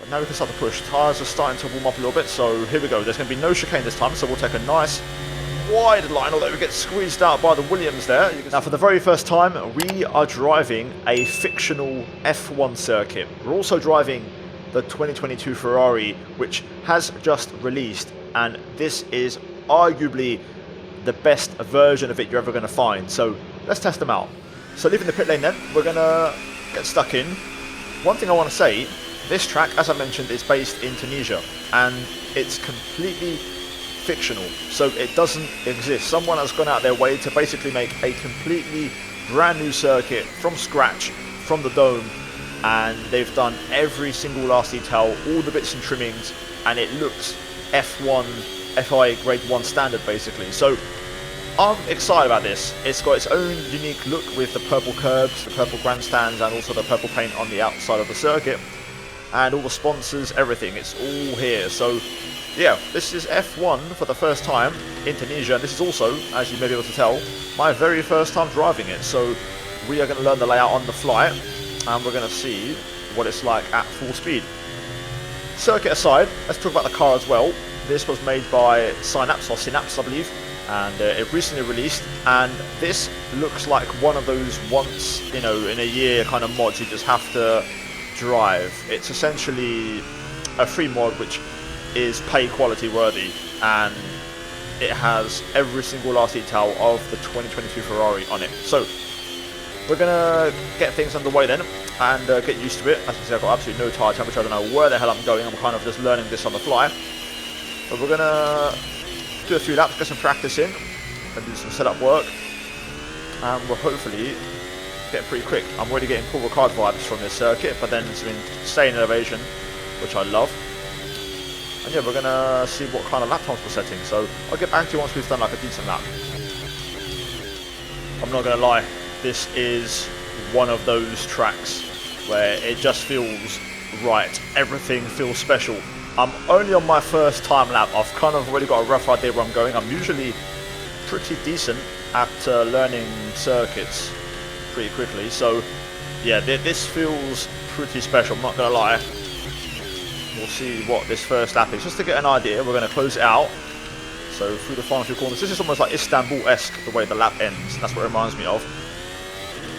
But now we can start to push. Tyres are starting to warm up a little bit, so here we go. There's going to be no chicane this time, so we'll take a nice wide line, although we get squeezed out by the Williams there. Now for the very first time, we are driving a fictional F1 circuit. We're also driving the 2022 Ferrari, which has just released, and this is arguably the best version of it you're ever going to find. So let's test them out. So leaving the pit lane then, we're going to get stuck in. One thing I want to say, this track, as I mentioned, is based in Tunisia, and it's completely fictional, so it doesn't exist. Someone has gone out their way to basically make a completely brand new circuit from scratch, from the dome, and they've done every single last detail, all the bits and trimmings, and it looks F1, FIA Grade 1 standard basically. So I'm excited about this. It's got its own unique look with the purple curbs, the purple grandstands, and also the purple paint on the outside of the circuit, and all the sponsors, everything. It's all here. So yeah, this is F1 for the first time in Tunisia, and this is also, as you may be able to tell, my very first time driving it. So we are going to learn the layout on the fly, and we're going to see what it's like at full speed. Circuit aside, let's talk about the car as well. This was made by Synapse, I believe, and it recently released, and this looks like one of those once, in a year kind of mods you just have to drive. It's essentially a free mod which is pay quality worthy, and it has every single last detail of the 2022 Ferrari on it. So we're gonna get things underway then and get used to it. As you can see, I've got absolutely no tyre temperature. I don't know where the hell I'm going. I'm kind of just learning this on the fly. But we're gonna do a few laps, get some practice in, and do some setup work, and we'll hopefully get pretty quick. I'm already getting Paul Ricard vibes from this circuit, but then some insane elevation, which I love. And yeah, we're going to see what kind of lap times we're setting. So I'll get back to you once we've done like a decent lap. I'm not going to lie, this is one of those tracks where it just feels right. Everything feels special. I'm only on my first time lap. I've kind of already got a rough idea where I'm going. I'm usually pretty decent at learning circuits pretty quickly. So yeah, this feels pretty special, I'm not going to lie. We'll see what this first lap is. Just to get an idea, we're going to close it out. So through the final few corners. This is almost like Istanbul-esque, the way the lap ends. That's what it reminds me of.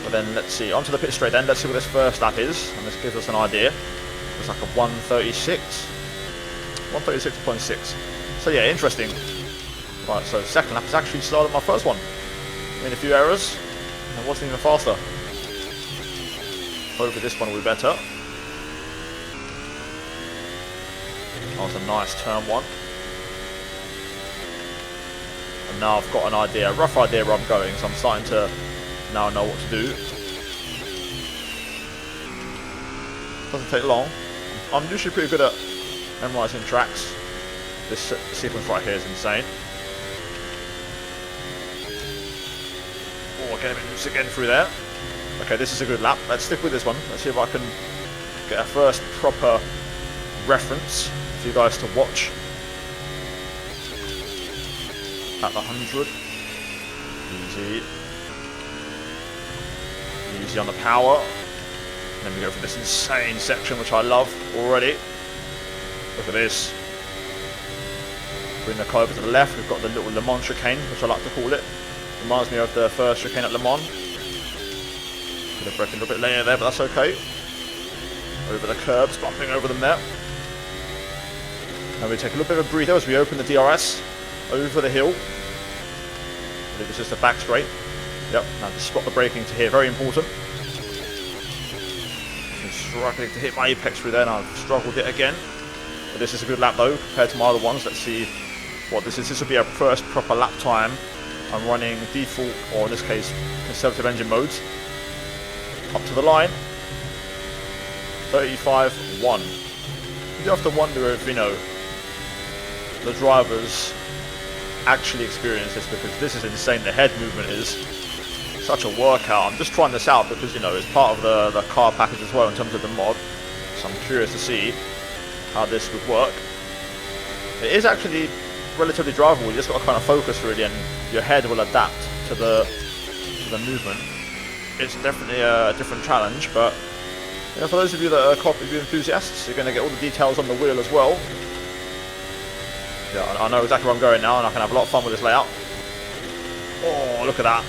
But then let's see. Onto the pit straight then. Let's see what this first lap is. And this gives us an idea. It's like a 136. 136.6. So yeah, interesting. Right, so second lap is actually slower than my first one. Made a few errors. And it wasn't even faster. Hopefully this one will be better. That was a nice turn one. And now I've got an idea, a rough idea where I'm going, so I'm starting to now know what to do. Doesn't take long. I'm usually pretty good at memorising tracks. This sequence right here is insane. Oh, getting a bit loose again through there. Okay, this is a good lap. Let's stick with this one. Let's see if I can get a first proper reference for you guys to watch at the 100. Easy on the power. And then we go for this insane section, which I love already. Look at this. Bring the car over to the left. We've got the little Le Mans chicane, which I like to call it. Reminds me of the first chicane at Le Mans. Could have broken a bit later there, but that's okay. Over the curbs, bumping over them there. Now we take a little bit of a breather as we open the DRS over the hill. I believe it's just a back straight. Yep, now to spot the braking to here, very important. I'm struggling to hit my apex through there, and I've struggled it again. But this is a good lap though, compared to my other ones. Let's see what this is. This will be our first proper lap time. I'm running default, or in this case, conservative engine modes. Up to the line. 35.1. You do have to wonder if, the drivers actually experience this, because this is insane. The head movement is such a workout. I'm just trying this out because, it's part of the car package as well in terms of the mod. So I'm curious to see how this would work. It is actually relatively drivable. You just got to kind of focus really, and your head will adapt to the movement. It's definitely a different challenge, but For those of you that are car review enthusiasts, you're going to get all the details on the wheel as well. Yeah, I know exactly where I'm going now, and I can have a lot of fun with this layout. Oh, look at that.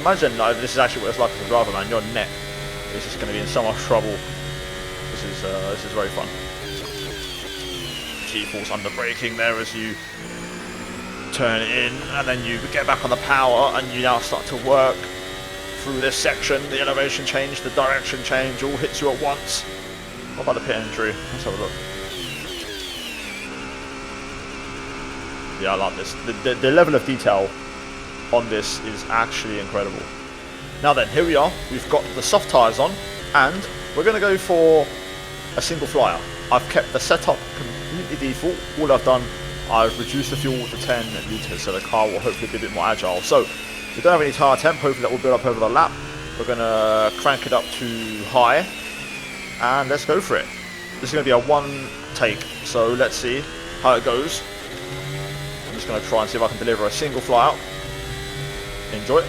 Imagine like, this is actually what it's like as a driver, man. Your neck is just going to be in so much trouble. This is very fun. G-force under braking there as you turn it in, and then you get back on the power, and you now start to work through this section. The elevation change, the direction change, all hits you at once. What about the pit entry? Let's have a look. Yeah, I like this. The level of detail on this is actually incredible. Now then, here we are. We've got the soft tyres on, and we're going to go for a single flyer. I've kept the setup completely default. All I've done, I've reduced the fuel to 10 litres, so the car will hopefully be a bit more agile. So, we don't have any tyre temp, hopefully that will build up over the lap. We're going to crank it up to high, and let's go for it. This is going to be a one take, so let's see how it goes. I'm just going to try and see if I can deliver a single fly out. Enjoy it.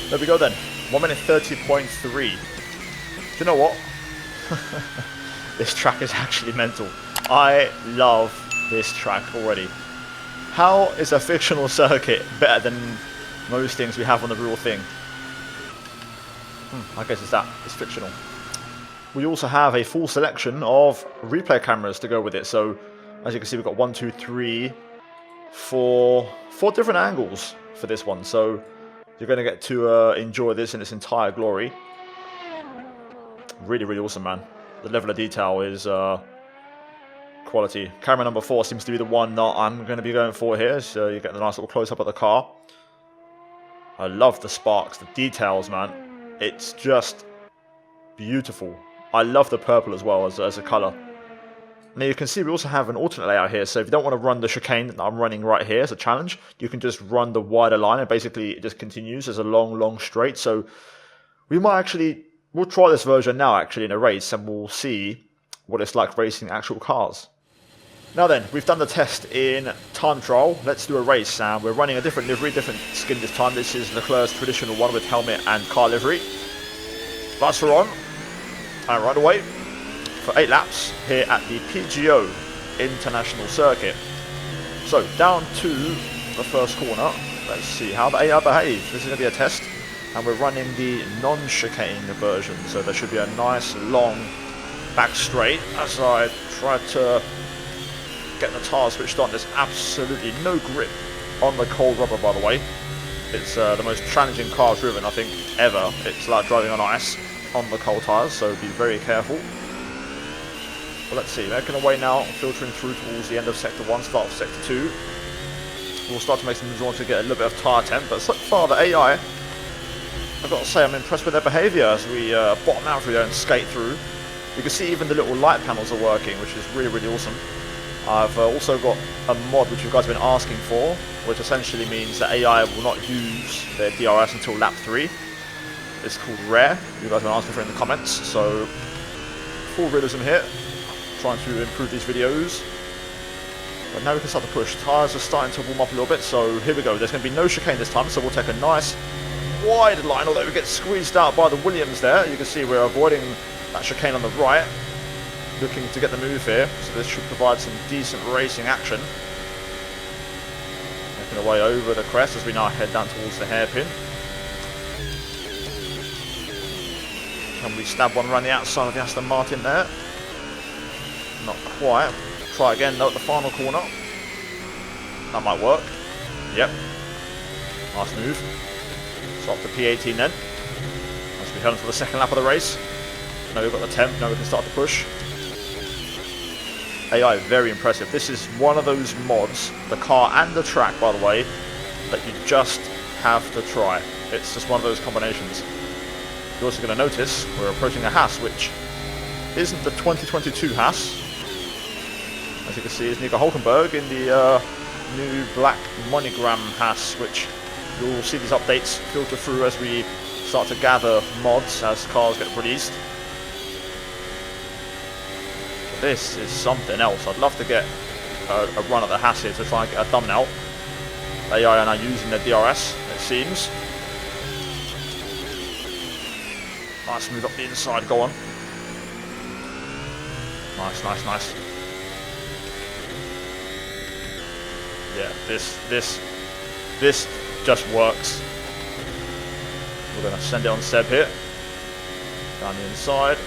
There we go then, 1 minute 30.3. Do you know what? This track is actually mental. I love this track already. How is a fictional circuit better than most things we have on the real thing? I guess it's that, it's fictional. We also have a full selection of replay cameras to go with it. So as you can see, we've got 1, 2, 3, 4 different angles for this one. So you're going to get to enjoy this in its entire glory. Really, really awesome, man. The level of detail is quality. Camera number 4 seems to be the one that I'm going to be going for here. So you get a nice little close-up of the car. I love the sparks, the details, man. It's just beautiful. I love the purple as well as a colour. Now you can see we also have an alternate layout here, so if you don't want to run the chicane that I'm running right here as a challenge, you can just run the wider line, and basically it just continues as a long straight. So we might actually, we'll try this version now actually in a race, and we'll see what it's like racing actual cars. Now then, we've done the test in time trial, let's do a race, and we're running a different livery, different skin this time. This is Leclerc's traditional one with helmet and car livery. Lights are on, and right away for 8 laps here at the PGO International Circuit. So down to the first corner. Let's see how the AI behaves. This is going to be a test, and we're running the non-chicane version. So there should be a nice long back straight as I try to get the tyres switched on. There's absolutely no grip on the cold rubber, by the way. It's the most challenging car driven I think ever. It's like driving on ice on the cold tyres, so be very careful. Well, let's see, making our way now, filtering through towards the end of Sector 1, start of Sector 2. We'll start to make some moves on to get a little bit of tyre temp, but so far the AI, I've got to say I'm impressed with their behaviour as we bottom out through there and skate through. You can see even the little light panels are working, which is really, really awesome. I've also got a mod which you guys have been asking for, which essentially means that AI will not use their DRS until lap 3. is called Rare. You guys want to ask me for it in the comments. So, full realism here. Trying to improve these videos. But now we can start to push. Tyres are starting to warm up a little bit, so here we go. There's going to be no chicane this time, so we'll take a nice wide line, although we get squeezed out by the Williams there. You can see we're avoiding that chicane on the right, looking to get the move here, so this should provide some decent racing action. Making our way over the crest as we now head down towards the hairpin. Can we stab one around the outside of the Aston Martin there? Not quite. Try again though at the final corner. That might work. Yep. Nice move. Stop the P18 then. As we head on to the second lap of the race. Now we've got the temp, now we can start to push. AI, very impressive. This is one of those mods, the car and the track by the way, that you just have to try. It's just one of those combinations. You're also going to notice we're approaching a Haas, which isn't the 2022 Haas. As you can see, it's Nico Hulkenberg in the new black monogram Haas, which you'll see these updates filter through as we start to gather mods as cars get released. This is something else. I'd love to get a run at the Haas here to try and get a thumbnail. AI are now using their DRS, it seems. Nice move up the inside, go on. Nice, nice, nice. Yeah, this just works. We're going to send it on Seb here. Down the inside.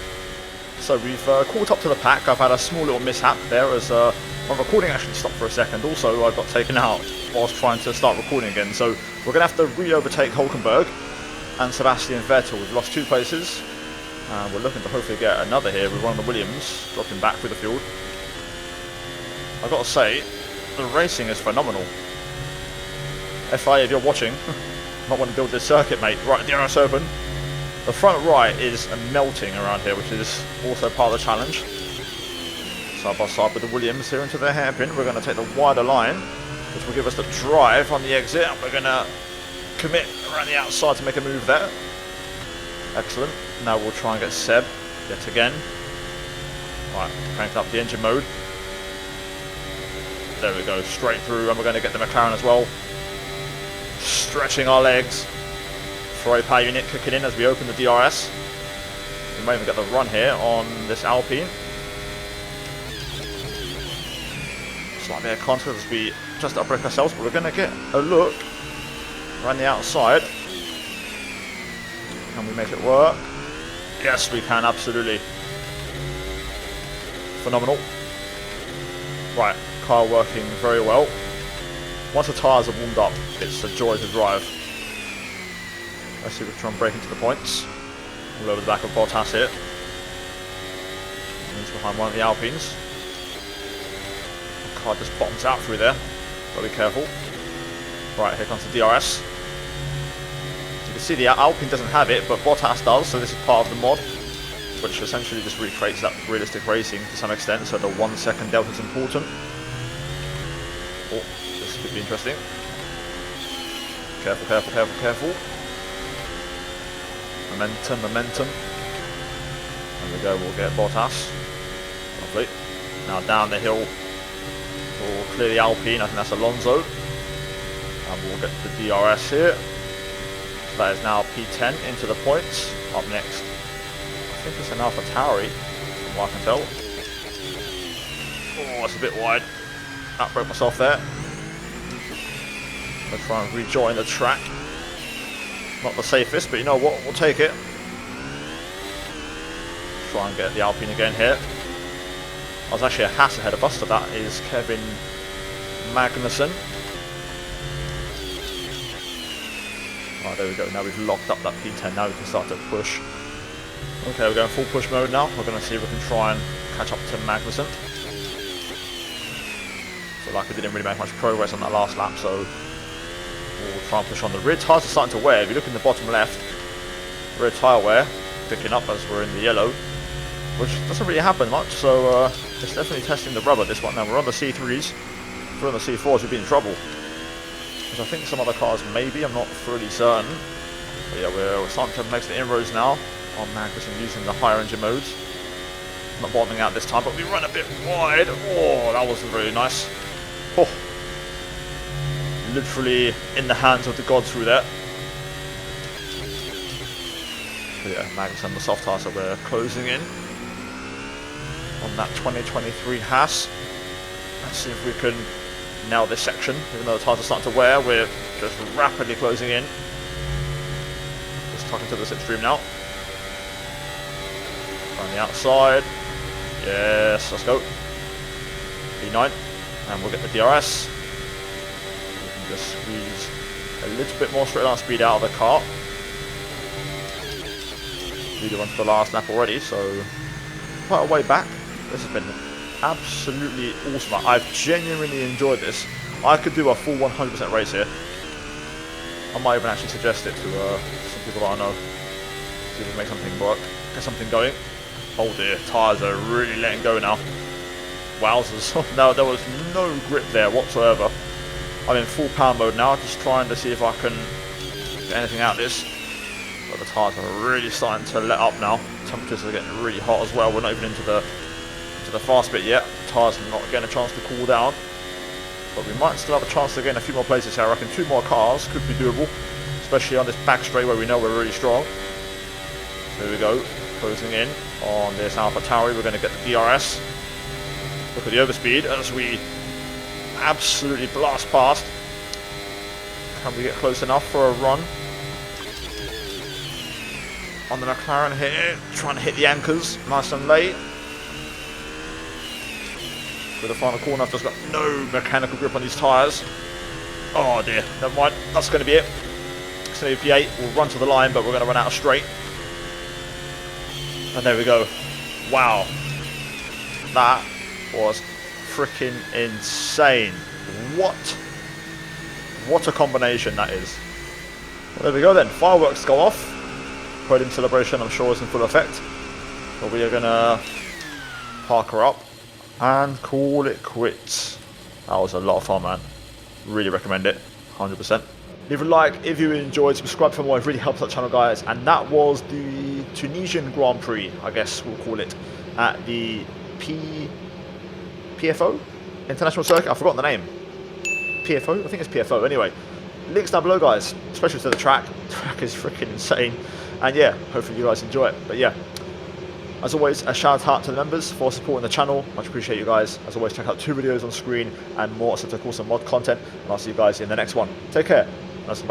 So we've caught up to the pack. I've had a small little mishap there as my recording actually stopped for a second. Also, I got taken out whilst trying to start recording again. So we're going to have to re-overtake Hulkenberg and Sebastian Vettel. We've lost 2 places. And we're looking to hopefully get another here with one of the Williams dropping back through the field. I've got to say, the racing is phenomenal. FI, if you're watching, might want to build this circuit, mate. Right, DRS open. The front right is melting around here, which is also part of the challenge. Side by side with the Williams here into the hairpin. We're going to take the wider line, which will give us the drive on the exit. We're going to commit around the outside to make a move there. Excellent. Now we'll try and get Seb yet again. Right, cranking up the engine mode. There we go, straight through, and we're going to get the McLaren as well. Stretching our legs. Ferrari power unit kicking in as we open the DRS. We might even get the run here on this Alpine. Slight bit of contact as we just outbrake ourselves, but we're going to get a look around the outside. Can we make it work? Yes, we can, absolutely. Phenomenal. Right, car working very well. Once the tyres are warmed up, it's a joy to drive. Let's see if we can try and break into the points. All over the back of Bottas here. He's behind one of the Alpines. The car just bottoms out through there. Gotta be careful. Right, here comes the DRS. You can see the Alpine doesn't have it, but Bottas does, so this is part of the mod, which essentially just recreates that realistic racing to some extent, so the 1 second delta is important. Oh, this could be interesting. Careful, careful, careful, careful. Momentum, momentum. There we go, we'll get Bottas. Lovely. Now down the hill, we'll clear the Alpine, I think that's Alonso. And we'll get the DRS here. So that is now P10 into the points. Up next, I think it's an AlphaTauri, from what I can tell. Oh, it's a bit wide. That broke myself there. I'll try and rejoin the track. Not the safest, but you know what, we'll take it. Try and get the Alpine again here. I was actually a Haas ahead of us, so that is Kevin Magnussen. Right, there we go, now we've locked up that P10, now we can start to push. Okay, we're going full push mode now. We're going to see if we can try and catch up to Magnussen. So like we didn't really make much progress on that last lap, so we'll try and push on. The rear tyres are starting to wear. If you look in the bottom left, rear tyre wear picking up as we're in the yellow, which doesn't really happen much, so it's definitely testing the rubber this one. Now we're on the C3s, if we're on the C4s we'd be in trouble. Because I think some other cars maybe, I'm not fully certain. But yeah, we're starting to make some inroads now on Magnussen using the higher engine modes. Not bottoming out this time, but we run a bit wide. Oh, that wasn't really nice. Oh, literally in the hands of the gods through there. But yeah, Magnussen the soft tire, so we're closing in on that 2023 Haas. Let's see if we can nail this section. Even though the tyres are starting to wear, we're just rapidly closing in. Just tucking to the slipstream now. On the outside. Yes, let's go. P9. And we'll get the DRS. We can just squeeze a little bit more straight line speed out of the car. Leader onto the last lap already, so quite a way back. This has been absolutely awesome. I've genuinely enjoyed this. I could do a full 100% race here. I might even actually suggest it to some people that I know. See if we can make something work, get something going. Oh dear, tyres are really letting go now. Wowzers. No, there was no grip there whatsoever. I'm in full power mode now, just trying to see if I can get anything out of this. But the tyres are really starting to let up now. Temperatures are getting really hot as well. We're not even into the fast bit yet. Tyres are not getting a chance to cool down. But we might still have a chance to gain a few more places here. I reckon 2 more cars could be doable. Especially on this back straight where we know we're really strong. There we go. Closing in on this Alpha Tauri. We're going to get the DRS. Look at the overspeed as we absolutely blast past. Can we get close enough for a run? On the McLaren here, trying to hit the anchors nice and late. For the final corner, I've just got no mechanical grip on these tyres. Oh dear, never mind, that's going to be it. It's going to be P8, we'll run to the line, but we're going to run out of straight. And there we go. Wow. That was freaking insane. What a combination that is. Well, there we go then, fireworks go off. Podium celebration, I'm sure, is in full effect. But we are going to park her up and call it quits. That was a lot of fun, man. Really recommend it, 100%. Leave a like if you enjoyed, subscribe for more, it really helps our channel, guys. And that was the Tunisian Grand Prix, I guess we'll call it, at the PFO? International Circuit, I've forgotten the name. PFO? I think it's PFO. Anyway, links down below, guys, especially to the track. The track is freaking insane. And yeah, hopefully you guys enjoy it. But yeah, as always, a shout out to the members for supporting the channel. Much appreciate you guys. As always, check out 2 videos on screen and more Assetto Corsa mod content. And I'll see you guys in the next one. Take care. Nice and bye.